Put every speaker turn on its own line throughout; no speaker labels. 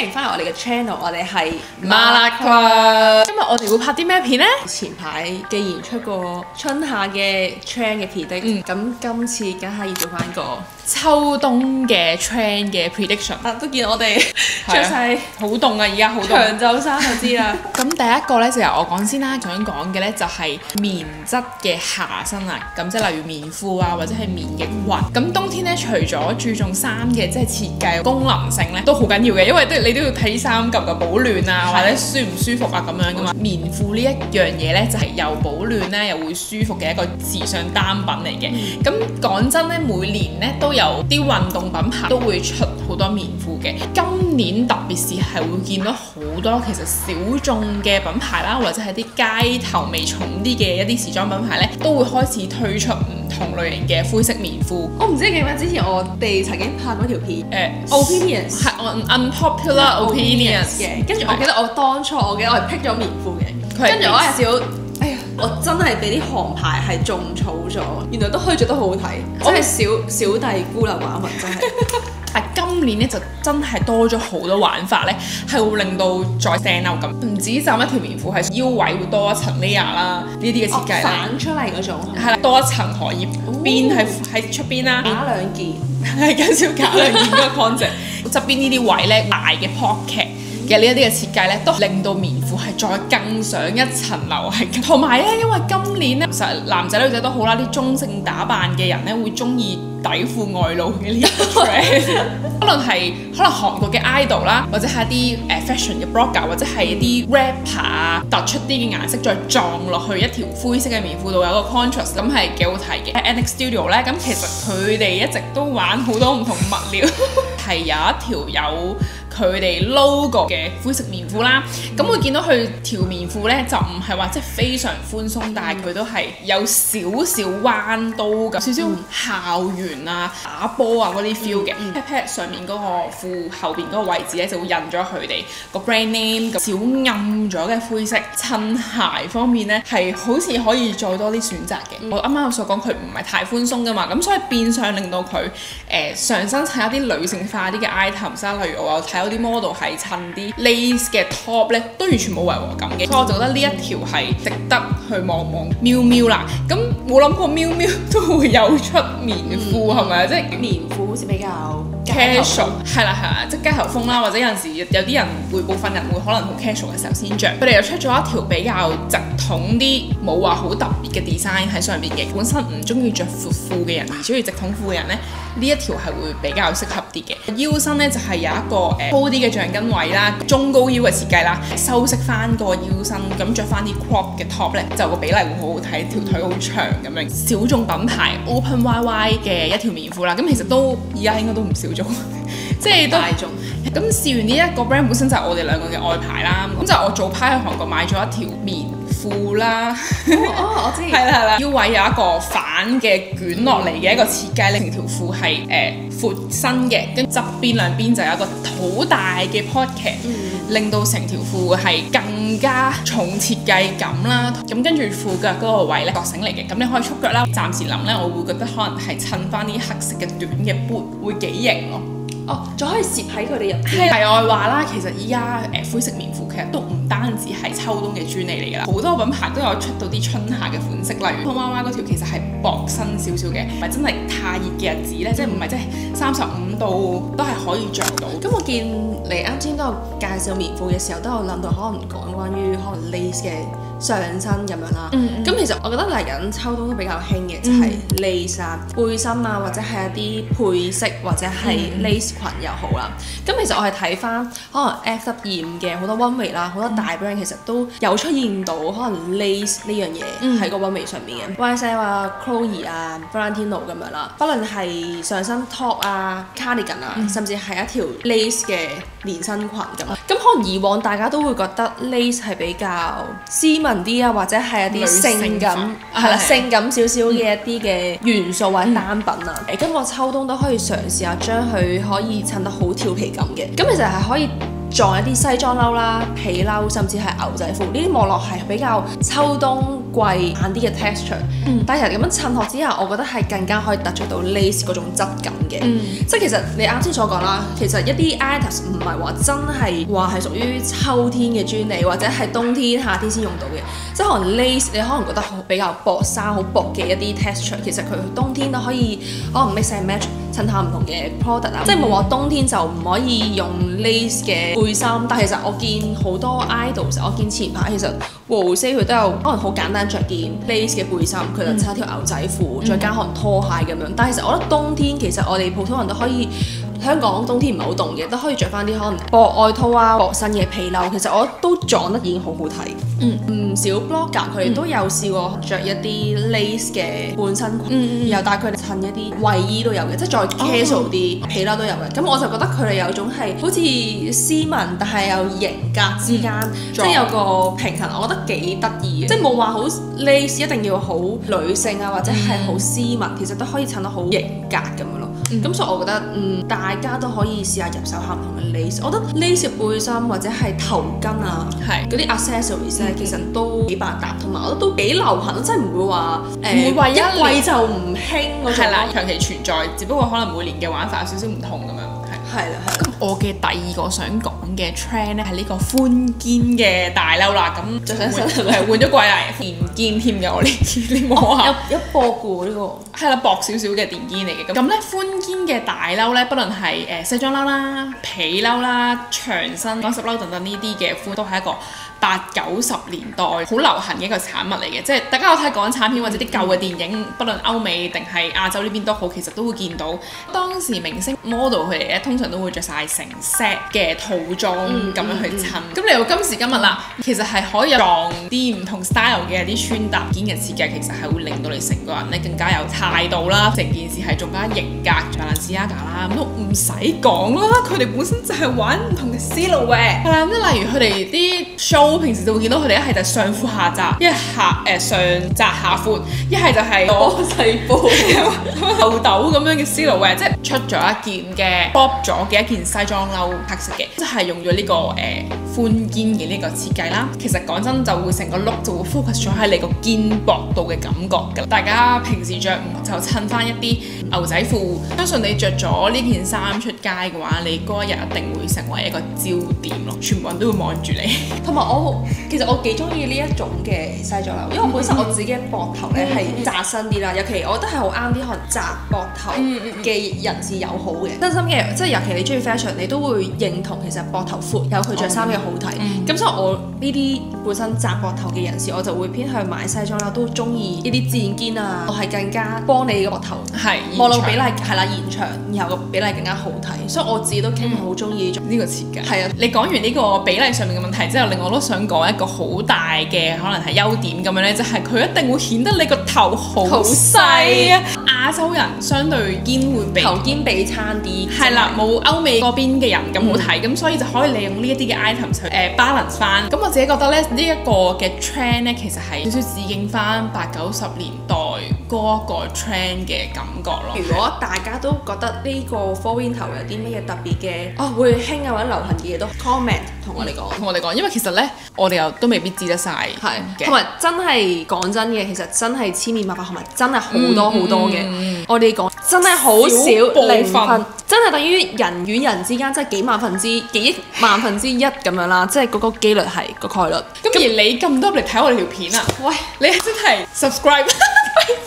歡迎翻嚟我哋嘅 channel，我哋係
麻辣鍋。
今日我哋會拍啲咩片呢？前排既然出過春夏嘅 trend 嘅 predict，咁今次梗係要做翻個
秋冬嘅 trend 嘅 prediction。
都見我哋着晒
好凍啊！而家好凍。
長袖衫就知啦。
咁第一個咧就由我講先啦，想講嘅咧就係棉質嘅下身啊，咁即係例如棉褲啊，或者係棉翼襪。咁冬天咧，除咗注重衫嘅即係設計功能性咧，都好緊要嘅，因為你都要睇衫夠唔夠保暖啊，或者舒唔舒服啊咁樣噶嘛。棉褲呢一樣嘢咧，就係又保暖咧，又會舒服嘅一個時尚單品嚟嘅。咁講真咧，每年咧都有啲運動品牌都會出好多棉褲嘅。今年特別是係會見到好多其實小眾嘅品牌啦，或者係啲街頭味重啲嘅一啲時裝品牌咧，都會開始推出唔同類型嘅灰色棉褲。
我唔知記唔記得之前我哋曾經拍過條片，opinions
係 unpopular opinions
嘅，跟住我記得我當初我係剔咗棉褲嘅，跟住我有少少，哎呀，我真係俾啲韓牌係種草咗，原來都可以着得好好睇，真係小弟孤陋寡聞真係。
但今年咧就真係多咗好多玩法咧，係會令到再 stand out 咁。唔止就一條棉褲，係腰位會多一層 layer 啦，呢啲嘅設計啦，
反出嚟嗰種
係啦，多一層荷葉邊喺出邊啦，
假兩件，
係減少假兩件嗰個 concept。側邊呢啲位咧大嘅 pocket嘅呢一啲嘅設計咧，都令到棉褲係再更上一層樓係。同埋咧，因為今年咧，其實男仔女仔都好啦，啲中性打扮嘅人咧會中意底褲外露嘅呢個 trend。可能韓國嘅 idol 啦，或者係一啲fashion 嘅 blogger， 或者係一啲 rapper 啊，突出啲嘅顏色再撞落去一條灰色嘅棉褲度，有個 contrast， 咁係幾好睇嘅。NX Studio 咧，咁其實佢哋一直都玩好多唔同物料，係有一條有佢哋 logo 嘅灰色棉褲啦。咁會見到佢條棉褲咧，就唔係話即係非常寬鬆，但係佢都係有少少彎刀咁，少少校園啊、打波啊嗰啲 feel 嘅。pat 上面嗰個褲後邊嗰個位置咧，就會印咗佢哋個 brand name。少暗咗嘅灰色襯鞋方面咧，係好似可以再多啲選擇嘅。我啱啱有所講佢唔係太寬鬆噶嘛，咁所以變相令到佢上身襯一啲女性化啲嘅 items 啦，例如我有睇有啲 model 係襯啲 lace 嘅 top 咧，都完全冇違和感嘅，所以我就覺得呢一條係值得去望望。喵喵啦，咁冇諗過喵喵都會有出棉褲係咪啊？即係
棉褲好似比較
casual， 係啦，即係街頭風啦，或者有陣時有啲人會部分人會可能好 casual 嘅時候先着。佢哋又出咗一條比較直筒啲，冇話好特別嘅 design 喺上邊嘅。本身唔中意着闊褲嘅人，而中意直筒褲嘅人咧，呢一條係會比較適合啲嘅。腰身咧就係有一個高啲嘅橡筋位啦，中高腰嘅設計啦，修飾翻個腰身，咁着翻啲 crop 嘅 top 咧，就個比例會好好睇，條腿好長咁樣。小眾品牌 Open YY 嘅一條棉褲啦，咁其實都而家應該都唔小眾，即係都大眾。咁試完呢一個 brand 本身就係我哋兩個嘅愛牌啦，咁就我早排去韓國買咗一條棉褲啦。
我知。係
啦，腰位有一個反嘅捲落嚟嘅一個設計，令條褲係闊身嘅，跟側邊兩邊就有一個好大嘅 pocket，令到成條褲係更加重設計感啦。咁跟住褲腳嗰個位咧，覺醒嚟嘅，咁你可以束腳啦。暫時諗咧，我會覺得可能係襯翻啲黑色嘅短嘅 boot 會幾型咯。
仲可以攝喺佢哋入邊。
題外話啦，其實依家灰色棉褲其實都唔單止係秋冬嘅專利嚟㗎啦，好多品牌都有出到啲春夏嘅款式，例如湯娃娃嗰條其實係薄身少少嘅，唔係真係太熱嘅日子咧，即係唔係即係35度都係可以着到。
咁我見你啱先都有介紹棉褲嘅時候，都有諗到可能講關於可能 lace 嘅上身咁樣啦。咁其實我覺得嚟緊秋冬都比較興嘅，就係 lace 啊、背心啊，或者係一啲配飾或者係 lace 裙又好啦。咁其實我係睇翻可能 FW25嘅好多 runway 啦，好多大 brand 其實都有出現到可能 lace 呢樣嘢喺個 runway 上面嘅。YSL 啊、Chloe 啊、Valentino 咁樣啦，不論係上身 top 啊、cardigan 啊，甚至係一條 lace 嘅連身裙咁。咁可能以往大家都會覺得 lace 係比較斯文啲啊，或者係一啲性感係啦，性感少少嘅一啲嘅元素或者單品啊。今個秋冬都可以嘗試下將佢可以襯得好調皮感嘅。咁其實係可以撞一啲西裝褸啦、皮褸，甚至係牛仔褲，呢啲望落係比較秋冬季硬啲嘅 texture。但係其實咁樣襯托之下，我覺得係更加可以突出到 lace 嗰種質感嘅。即係其實你啱先所講啦，其實一啲 items 唔係話真係話係屬於秋天嘅專利，或者係冬天、夏天先用到嘅。即係可能 lace 你可能覺得比較薄紗、好薄嘅一啲 texture， 其實佢冬天都可以可能 mix and match 襯下唔同嘅 product 啊。即係冇話冬天就唔可以用 lace 嘅背心，但係其實我見好多 idols， 我見前排其實 Rosé 佢都有可能好簡單着件 lace 嘅背心，佢就襯一條牛仔褲，再加可能拖鞋咁樣。但係其實我覺得冬天其實我哋普通人都可以。香港冬天唔係好凍嘅，都可以着翻啲可能薄外套啊、薄身嘅皮褸，其實我都撞得已經好好睇。唔少 blogger 佢哋都有試過着一啲 lace 嘅半身裙，然後帶佢哋襯一啲衞衣都有嘅，即係再 casual 啲皮褸都有嘅。咁我就覺得佢哋有種係好似斯文，但係又型格之間，即係有個平衡，我覺得幾得意嘅。即係冇話好 lace 一定要好女性啊，或者係好斯文，其實都可以襯得好型格咁樣咯。咁所以我覺得大家都可以試下入手下唔同嘅 lace。我覺得 lace 背心或者係頭巾啊，嗰啲 accessories 咧，其實都幾百搭，同埋我覺得都幾流行，即係唔會話唔會話一季就唔興嗰種。係啦，長期存在，只不過可能每年嘅玩法有少少唔同咁樣。係啦。咁我嘅第二個想講嘅 trend 咧係呢個寬肩嘅大褸啦。咁着上身係換咗季嚟電肩添嘅，我呢件你摸下。有薄嘅呢個。係啦，薄少少嘅電肩嚟嘅。咁咧寬肩嘅大褸咧，不論係西裝褸啦、皮褸啦、長身乾濕褸等等呢啲嘅褲，都係一個80-90年代好流行嘅一個產物嚟嘅。即係大家有睇港產片或者啲舊嘅電影，不論歐美定係亞洲呢邊都好，其實都會見到當時明星 model 佢哋咧，通常都會着晒成 set 嘅套裝咁樣去襯。咁嚟到今時今日啦，其實係可以撞啲唔同 style 嘅啲穿搭件嘅設計，其實係會令到你成個人咧更加有態度啦，成件事係仲加型格。Balenciaga 啦，咁都唔使講啦，佢哋本身就係玩唔同嘅 silhouette。係啦，咁即係例如佢哋啲 show，平時就會見到佢哋一係就上褲下窄，一係上窄下闊，一係就係多細波豆豆咁樣嘅 silhouette，即係出咗一件嘅 pop 咗嘅一件西裝褸黑色嘅，即係用咗呢個寬肩嘅呢個設計啦。其實講真就會成個 look 就會 focus 咗喺你個肩膊度嘅感覺㗎。大家平時着就襯翻一啲牛仔褲，相信你着咗呢件衫出街嘅話，你嗰一日一定會成為一個焦點咯，全部人都會望住你。同埋其實我幾中意呢一種嘅西裝褸，因為本身我自己嘅膊頭咧係窄身啲啦，尤其我覺得係好啱啲可能窄膊頭嘅人士友好嘅。真心嘅，即係尤其你中意 fashion，你都會認同其實膊頭闊有佢着衫嘅好睇。咁所以我呢啲本身窄膊頭嘅人士，我就會偏向買西裝褸，都中意呢啲墊肩啊，我係更加幫你嘅膊頭望落比例係啦延長，然後個比例更加好睇。所以我自己都傾向好中意呢個設計。係啊，你講完呢個比例上面嘅問題之後，另外我都想講一個好大嘅可能係優點咁樣咧，就係佢一定會顯得你個頭好細啊！亞洲人相對肩會比頭肩比差啲，係啦，冇歐美嗰邊嘅人咁好睇，咁所以就可以利用呢一啲嘅 items 去balance 翻。咁我自己覺得咧，呢一個嘅 trend 咧，其實係少少致敬翻80-90年代嗰個 trend 嘅感覺咯。如果大家都覺得呢個 fall winter 有啲咩特別嘅會興啊或者流行嘅嘢，都 comment 同我哋講，因為其實咧我哋又都未必知得晒嘅，同埋真係講真嘅，其實真係千變萬化，同埋真係好多好多嘅。我哋講真係好少零分，真係等於人與人之間，即係幾億萬分之一咁樣啦，即係嗰個機率係個概率。咁而你咁多嚟睇我哋條片啊？喂，你真係 subscribe。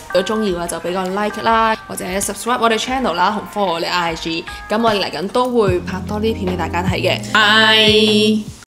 如果中意嘅話就俾個 like 啦，或者 subscribe 我哋 channel 啦，同 follow 我哋 IG。咁我哋嚟緊都會拍多啲片俾大家睇嘅。